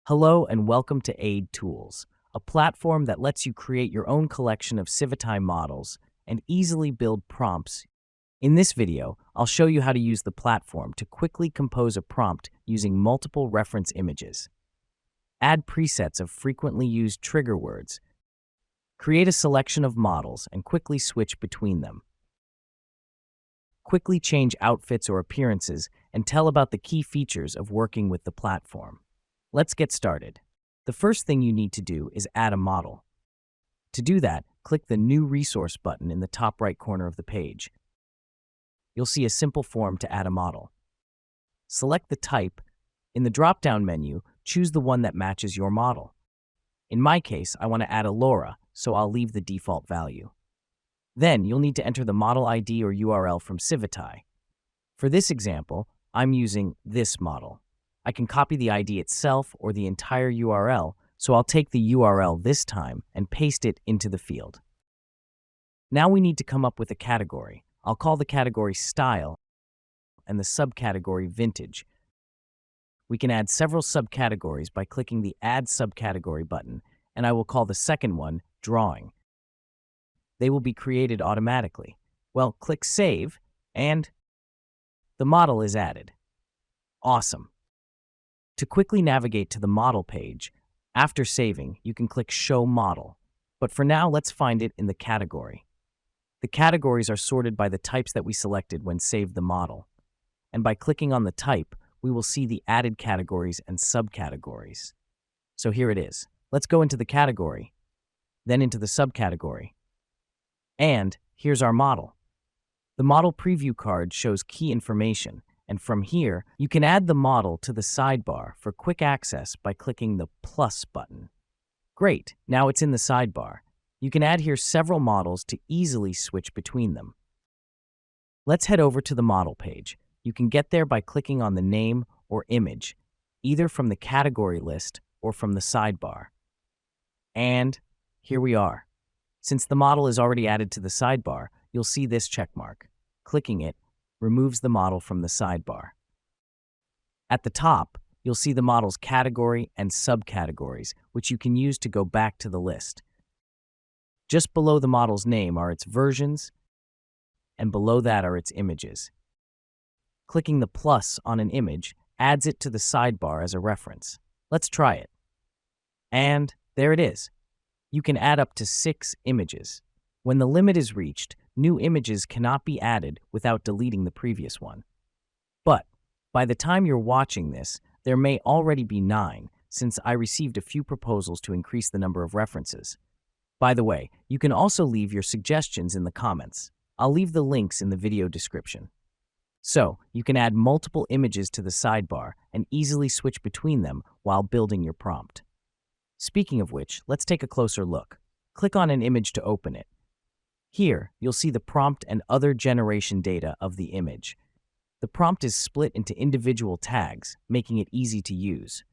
Hello and welcome to AIde-Tools, a platform that lets you create your own collection of Civitai models and easily build prompts. In this video, I'll show you how to use the platform to quickly compose a prompt using multiple reference images. Add presets of frequently used trigger words. Create a selection of models and quickly switch between them. Quickly change outfits or appearances and tell about the key features of working with the platform. Let's get started. The first thing you need to do is add a model. To do that, click the New Resource button in the top right corner of the page. You'll see a simple form to add a model. Select the type. In the drop-down menu, choose the one that matches your model. In my case, I want to add a Laura, so I'll leave the default value. Then, you'll need to enter the model ID or URL from Civitai. For this example, I'm using this model. I can copy the ID itself or the entire URL, so I'll take the URL this time and paste it into the field. Now we need to come up with a category. I'll call the category Style and the subcategory Vintage. We can add several subcategories by clicking the Add Subcategory button, and I will call the second one Drawing. They will be created automatically. Well, click Save, and the model is added. Awesome. To quickly navigate to the model page, after saving, you can click Show Model. But for now, let's find it in the category. The categories are sorted by the types that we selected when saved the model. And by clicking on the type, we will see the added categories and subcategories. So here it is. Let's go into the category, then into the subcategory. And here's our model. The model preview card shows key information. And from here, you can add the model to the sidebar for quick access by clicking the plus button. Great, now it's in the sidebar. You can add here several models to easily switch between them. Let's head over to the model page. You can get there by clicking on the name or image, either from the category list or from the sidebar. And here we are. Since the model is already added to the sidebar, you'll see this checkmark. Clicking it removes the model from the sidebar. At the top, you'll see the model's category and subcategories, which you can use to go back to the list. Just below the model's name are its versions, and below that are its images. Clicking the plus on an image adds it to the sidebar as a reference. Let's try it. And there it is. You can add up to 6 images. When the limit is reached, new images cannot be added without deleting the previous one. But by the time you're watching this, there may already be 9, since I received a few proposals to increase the number of references. By the way, you can also leave your suggestions in the comments. I'll leave the links in the video description. So, you can add multiple images to the sidebar and easily switch between them while building your prompt. Speaking of which, let's take a closer look. Click on an image to open it. Here, you'll see the prompt and other generation data of the image. The prompt is split into individual tags, making it easy to use.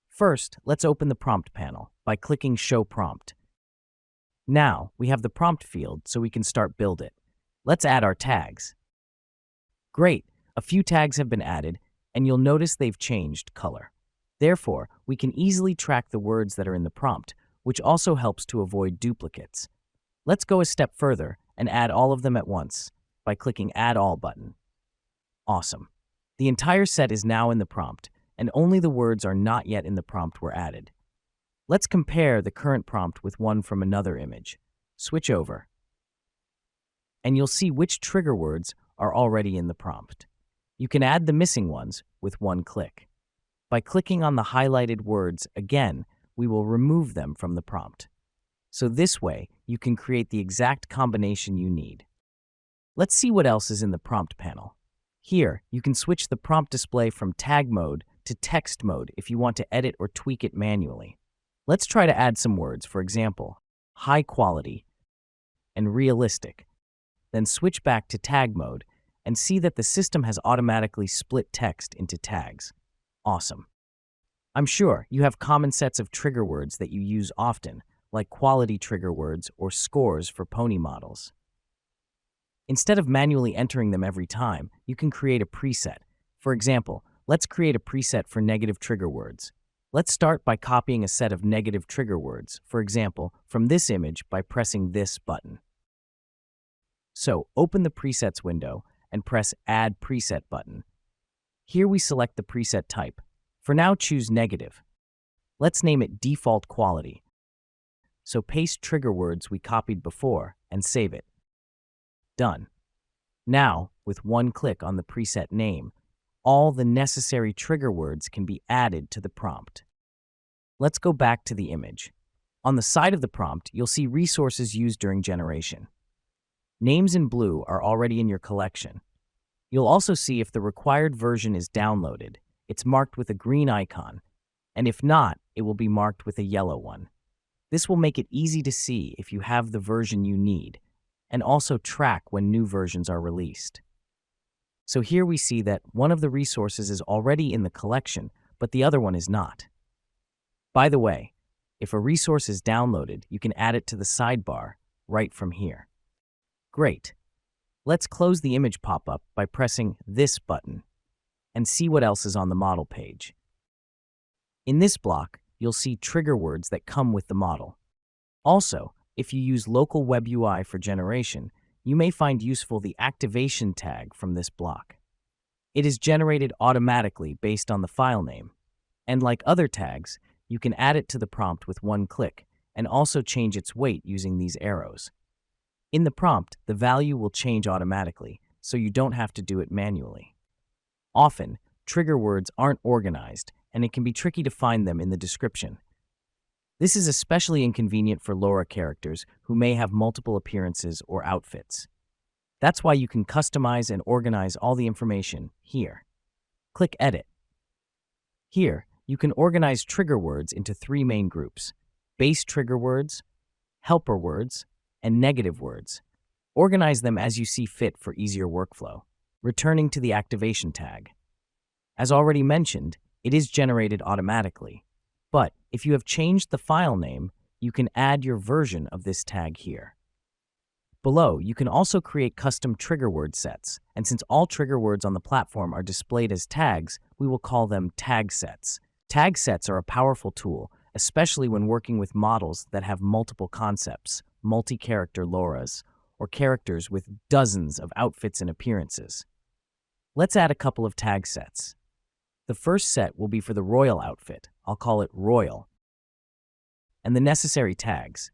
First, let's open the prompt panel by clicking Show Prompt. Now, we have the prompt field, so we can start build it. Let's add our tags. Great, a few tags have been added, and you'll notice they've changed color. Therefore, we can easily track the words that are in the prompt, which also helps to avoid duplicates. Let's go a step further and add all of them at once by clicking Add All button. Awesome. The entire set is now in the prompt, and only the words are not yet in the prompt were added. Let's compare the current prompt with one from another image. Switch over, and you'll see which trigger words are already in the prompt. You can add the missing ones with one click. By clicking on the highlighted words again, we will remove them from the prompt. So this way, you can create the exact combination you need. Let's see what else is in the prompt panel. Here, you can switch the prompt display from tag mode to text mode if you want to edit or tweak it manually. Let's try to add some words, for example, high quality and realistic. Then switch back to tag mode and see that the system has automatically split text into tags. Awesome. I'm sure you have common sets of trigger words that you use often, like quality trigger words or scores for pony models. Instead of manually entering them every time, you can create a preset. For example, let's create a preset for negative trigger words. Let's start by copying a set of negative trigger words, for example, from this image by pressing this button. So, open the Presets window and press Add Preset button. Here we select the preset type. For now, choose negative. Let's name it Default Quality. So paste trigger words we copied before and save it. Done. Now, with one click on the preset name, all the necessary trigger words can be added to the prompt. Let's go back to the image. On the side of the prompt, you'll see resources used during generation. Names in blue are already in your collection. You'll also see if the required version is downloaded. It's marked with a green icon, and if not, it will be marked with a yellow one. This will make it easy to see if you have the version you need, and also track when new versions are released. So here we see that one of the resources is already in the collection, but the other one is not. By the way, if a resource is downloaded, you can add it to the sidebar right from here. Great. Let's close the image pop-up by pressing this button and see what else is on the model page. In this block, you'll see trigger words that come with the model. Also, if you use local web UI for generation, you may find useful the activation tag from this block. It is generated automatically based on the file name, and like other tags, you can add it to the prompt with one click and also change its weight using these arrows. In the prompt, the value will change automatically, so you don't have to do it manually. Often, trigger words aren't organized, and it can be tricky to find them in the description. This is especially inconvenient for LoRa characters who may have multiple appearances or outfits. That's why you can customize and organize all the information here. Click Edit. Here, you can organize trigger words into three main groups: base trigger words, helper words, and negative words. Organize them as you see fit for easier workflow. Returning to the activation tag. As already mentioned, it is generated automatically. But if you have changed the file name, you can add your version of this tag here. Below, you can also create custom trigger word sets, and since all trigger words on the platform are displayed as tags, we will call them tag sets. Tag sets are a powerful tool, especially when working with models that have multiple concepts, multi-character LoRa's, or characters with dozens of outfits and appearances. Let's add a couple of tag sets. The first set will be for the Royal outfit. I'll call it Royal. And the necessary tags.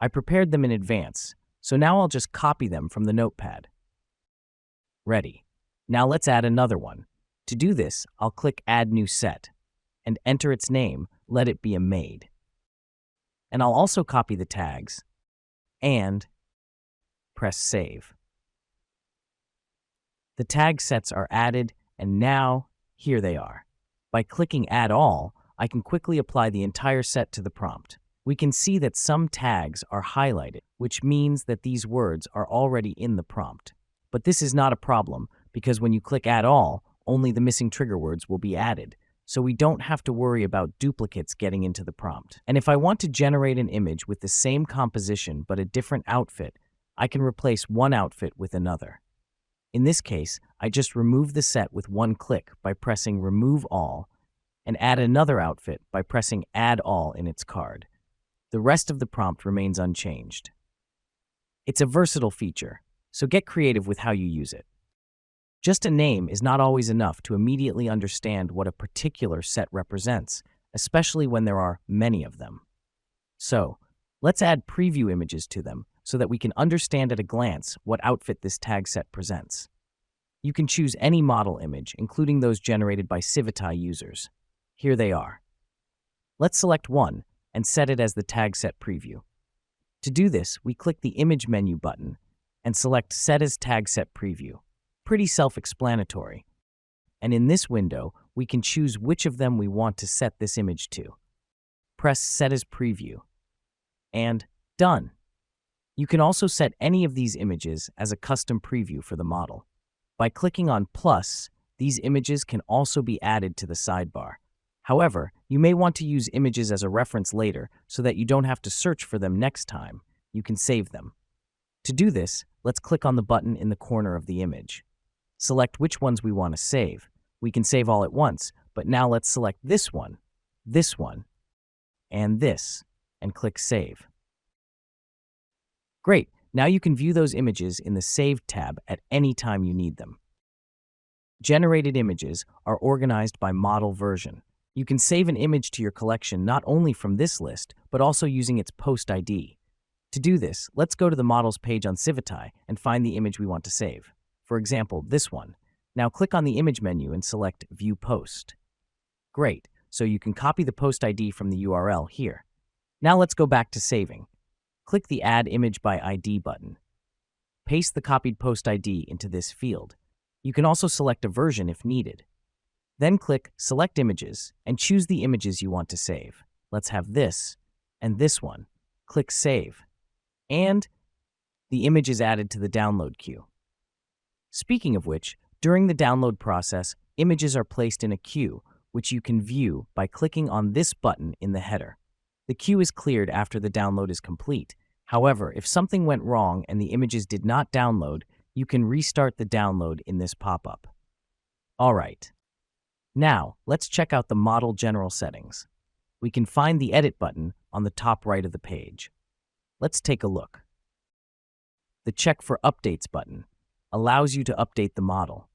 I prepared them in advance, so now I'll just copy them from the notepad. Ready. Now let's add another one. To do this, I'll click Add New Set and enter its name, let it be a maid. And I'll also copy the tags and press Save. The tag sets are added, and now here they are. By clicking Add All, I can quickly apply the entire set to the prompt. We can see that some tags are highlighted, which means that these words are already in the prompt. But this is not a problem, because when you click Add All, only the missing trigger words will be added, so we don't have to worry about duplicates getting into the prompt. And if I want to generate an image with the same composition but a different outfit, I can replace one outfit with another. In this case, I just remove the set with one click by pressing Remove All and add another outfit by pressing Add All in its card. The rest of the prompt remains unchanged. It's a versatile feature, so get creative with how you use it. Just a name is not always enough to immediately understand what a particular set represents, especially when there are many of them. So, let's add preview images to them so that we can understand at a glance what outfit this tag set presents. You can choose any model image, including those generated by Civitai users. Here they are. Let's select one and set it as the tag set preview. To do this, we click the Image menu button and select Set as Tag Set Preview. Pretty self-explanatory. And in this window, we can choose which of them we want to set this image to. Press Set as Preview. And done. You can also set any of these images as a custom preview for the model. By clicking on plus, these images can also be added to the sidebar. However, you may want to use images as a reference later so that you don't have to search for them next time. You can save them. To do this, let's click on the button in the corner of the image. Select which ones we want to save. We can save all at once, but now let's select this one this one, and this, and click Save. Great, now you can view those images in the Save tab at any time you need them. Generated images are organized by model version. You can save an image to your collection not only from this list, but also using its post ID. To do this, let's go to the Models page on Civitai and find the image we want to save. For example, this one. Now click on the Image menu and select View Post. Great, so you can copy the post ID from the URL here. Now let's go back to saving. Click the Add Image by ID button. Paste the copied post ID into this field. You can also select a version if needed. Then click Select Images and choose the images you want to save. Let's have this and this one. Click Save. And the image is added to the download queue. Speaking of which, during the download process, images are placed in a queue, which you can view by clicking on this button in the header. The queue is cleared after the download is complete. However, if something went wrong and the images did not download, you can restart the download in this pop-up. All right. Now, let's check out the model general settings. We can find the Edit button on the top right of the page. Let's take a look. The Check for Updates button allows you to update the model,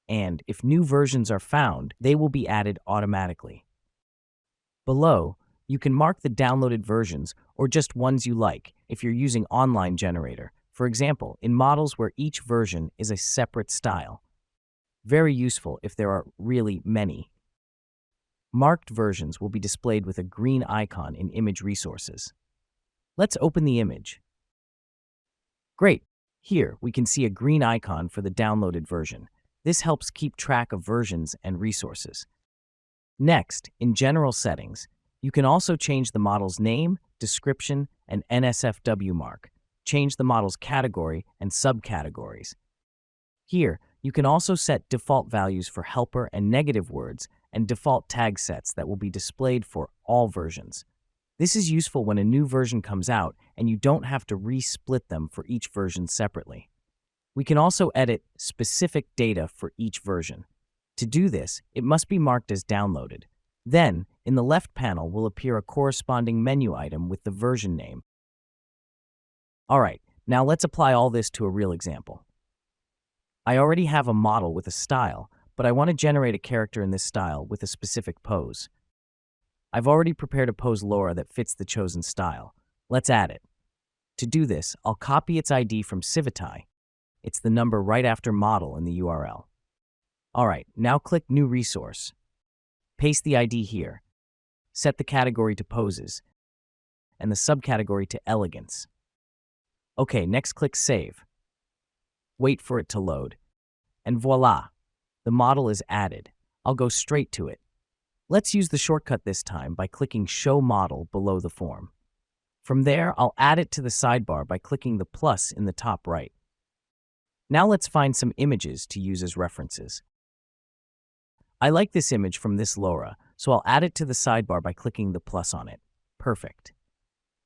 and if new versions are found, they will be added automatically. Below, you can mark the downloaded versions or just ones you like if you're using Online Generator, for example, in models where each version is a separate style. Very useful if there are really many. Marked versions will be displayed with a green icon in Image Resources. Let's open the image. Great! Here, we can see a green icon for the downloaded version. This helps keep track of versions and resources. Next, in General Settings, you can also change the model's name, description, and NSFW mark. Change the model's category and subcategories. Here, you can also set default values for helper and negative words and default tag sets that will be displayed for all versions. This is useful when a new version comes out and you don't have to re-split them for each version separately. We can also edit specific data for each version. To do this, it must be marked as downloaded. Then, in the left panel will appear a corresponding menu item with the version name. All right, now let's apply all this to a real example. I already have a model with a style, but I want to generate a character in this style with a specific pose. I've already prepared a pose Laura that fits the chosen style. Let's add it. To do this, I'll copy its ID from Civitai. It's the number right after model in the URL. All right, now click New Resource. Paste the ID here. Set the category to Poses and the subcategory to Elegance. Okay, next click Save. Wait for it to load. And voila, the model is added. I'll go straight to it. Let's use the shortcut this time by clicking Show Model below the form. From there, I'll add it to the sidebar by clicking the plus in the top right. Now let's find some images to use as references. I like this image from this Laura, so I'll add it to the sidebar by clicking the plus on it. Perfect.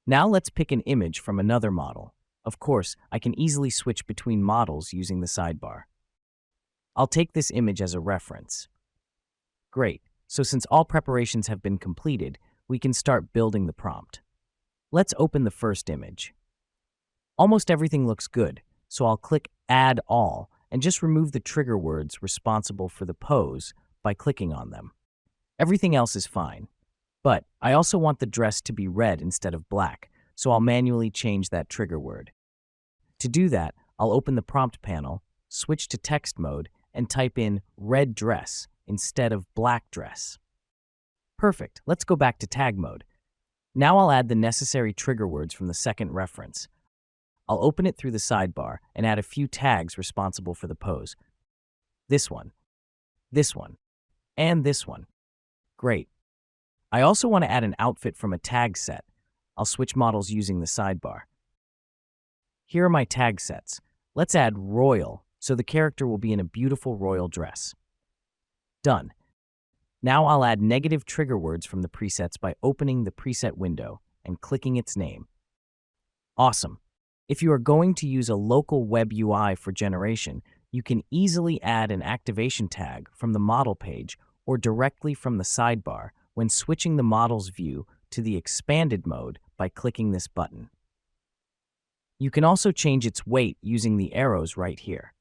Now let's pick an image from another model. Of course, I can easily switch between models using the sidebar. I'll take this image as a reference. Great, so since all preparations have been completed, we can start building the prompt. Let's open the first image. Almost everything looks good, so I'll click Add All and just remove the trigger words responsible for the pose by clicking on them. Everything else is fine, but I also want the dress to be red instead of black, so I'll manually change that trigger word. To do that, I'll open the prompt panel, switch to text mode, and type in red dress instead of black dress. Perfect, let's go back to tag mode. Now I'll add the necessary trigger words from the second reference. I'll open it through the sidebar and add a few tags responsible for the pose. This one, and this one. Great. I also want to add an outfit from a tag set. I'll switch models using the sidebar. Here are my tag sets. Let's add royal, so the character will be in a beautiful royal dress. Done. Now I'll add negative trigger words from the presets by opening the preset window and clicking its name. Awesome. If you are going to use a local web UI for generation, you can easily add an activation tag from the model page or directly from the sidebar when switching the model's view to the expanded mode by clicking this button. You can also change its weight using the arrows right here.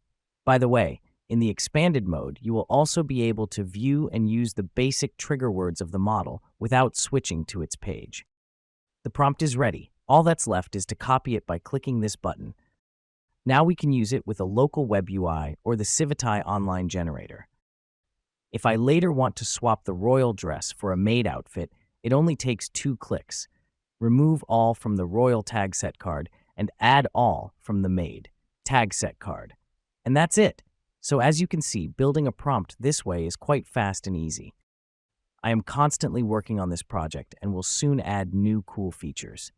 By the way, in the expanded mode, you will also be able to view and use the basic trigger words of the model without switching to its page. The prompt is ready. All that's left is to copy it by clicking this button. Now we can use it with a local web UI or the Civitai online generator. If I later want to swap the royal dress for a maid outfit, it only takes 2 clicks. Remove all from the royal tag set card and add all from the maid tag set card. And that's it. So as you can see, building a prompt this way is quite fast and easy. I am constantly working on this project and will soon add new cool features.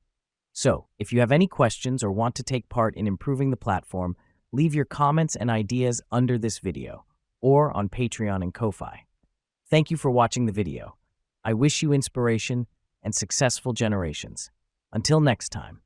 So, if you have any questions or want to take part in improving the platform, leave your comments and ideas under this video or on Patreon and Ko-Fi. Thank you for watching the video. I wish you inspiration and successful generations. Until next time.